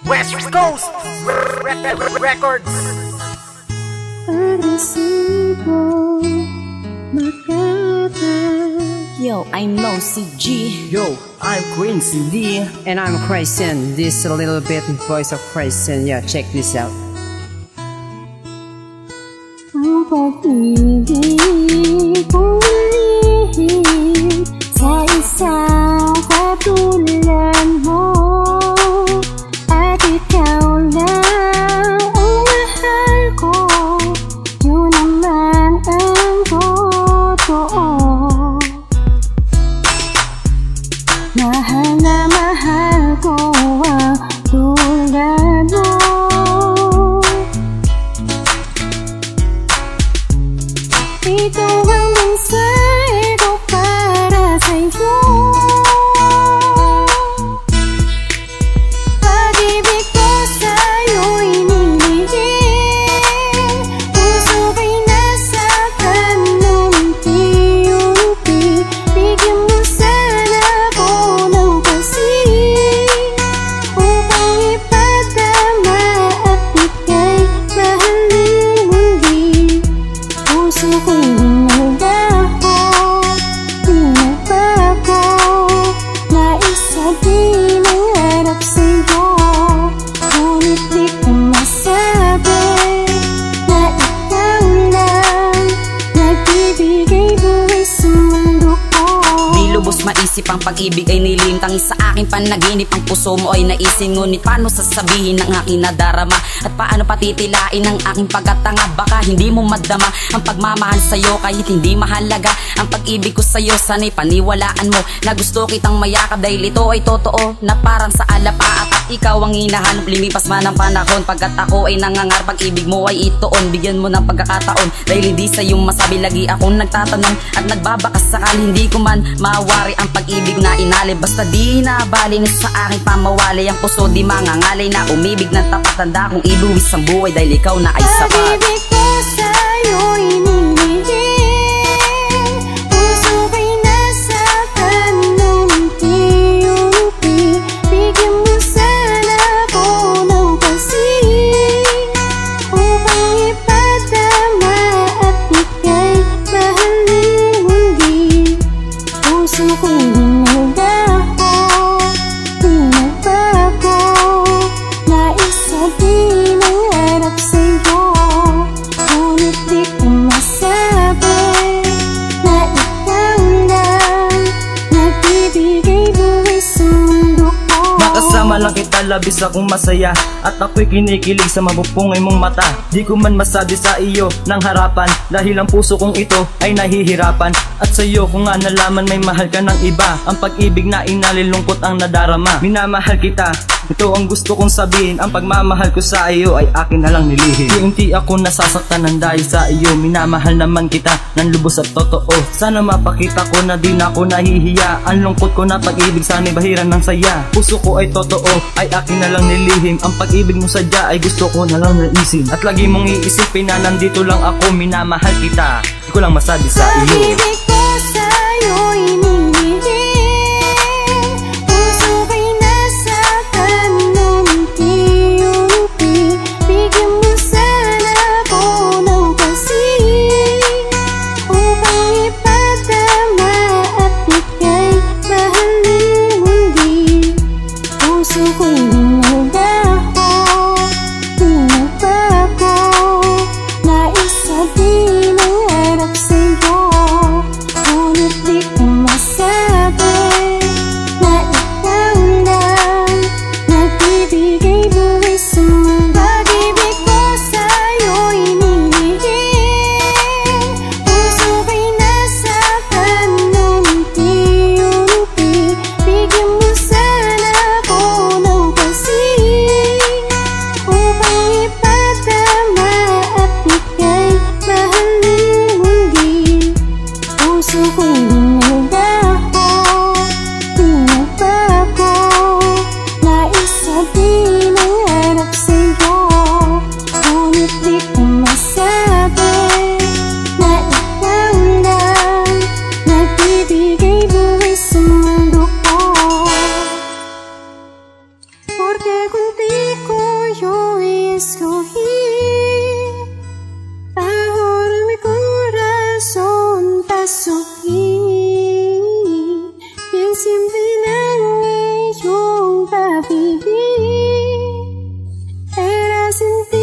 West Coast Records. Agresibo makata. Yo, I'm Mosi G. Yo, I'm Quincy D. And I'm Christian. This is a little bit voice of Christian. Yeah, check this out. Ang pag-ibig kong lihim sa isang katulad mo, at ikaw lang ang mahal ko. Yun naman ang totoo. Mahal na mahal ko ang tulad mo. Ito ang mensahe ko para sa'yo. Pag-ibig ko sa'yo'y nilihim. Puso ko'y nasa unti-unti. Bigyan mo sana ako ng pansin upang ipadama at ika'y mahalin muli. Puso ko'y nagdaho, pinagbago. Nais sabihin ang harap sa'yo, ngunit di ko masabi na ikaw lang nagbibigay buhay sa mundo ko. Di lubos maisip ang pag-ibig ay nilim. Tangis sa aking panaginip, ang puso mo ay naisin. Ngunit paano sasabihin ang aking nadarama? At paano patitilain ang aking pagkatanga? Baka hindi mo madama ang pagmamahal sa'yo kahit hindi mahalaga ang pag-ibig ko sa'yo. Sana'y paniwalaan mo na gusto kitang mayakap, dahil ito ay totoo na parang sa alapaap. At ikaw ang hinahanap, limipas man ang panahon. Pagkat ako ay nangangarap, pag-ibig mo ay itoon. Bigyan mo ng pagkakataon, dahil hindi sa'yo masabi. Lagi akong nagtatanong at nagbabakas sakali hindi ko man mawari ang pag-ibig na inalay. Basta di nabalin sa aking pamawalay, ang puso di mangangalay na umibig ng tapat. Tanda kong iluwis ang buhay dahil ikaw na ay sapat. Pag-ibig ko sa'yo'y nilihim. Puso ko'y nasa unti-unti. Bigyan mo sana ako ng pansin upang ipadama at ika'y mahalin muli. Puso ko'y nagdaho, pinagbago. Nais sabihin ang harap sa'yo, ngunit di ko masabi na ikaw lang nagbibigay buhay sa mundo ko. Makasama lang kita, labis akong masaya, at ako'y kinikilig sa mapupungay mong mata. Di ko man masabi sa iyo ng harapan, dahil ang puso kong ito ay nahihirapan. At sa iyo ko nga nalaman may mahal ka ng iba. Ang pag-ibig na inalilungkot ang nadarama. Minamahal kita, ito ang gusto kong sabihin. Ang pagmamahal ko sa iyo ay akin na lang nilihim. Unti ako nasasaktan ng dahil sa iyo. Minamahal naman kita ng lubos at totoo. Sana mapakita ko na di na ako nahihiya. Ang lungkot ko na pag-ibig sana'y bahiran ng saya. Puso ko ay totoo, ay akin na lang nilihim. Ang pag-ibig mo sadya ay gusto ko na lang naisin. At lagi mong iisipin na nandito lang ako. Minamahal kita, di ko lang masabi sa iyo. Pag-ibig ko sa'yo'y nilihim. Puso ko'y nasa unti-unti. Bigyan mo sana ako ng pansin upang ipadama at ika'y mahalin muli. Puso ko'y nagdaho, pinagbago. Nais sabihin ang harap sa'yo, ngunit di ko masabi na ikaw lang nagbibigay buhay sa mundo. Pag-ibig ko sa'yo'y nilihim. Puso ko'y nasa unti-unti. Bigyan mo sana ako ng pansin sentido.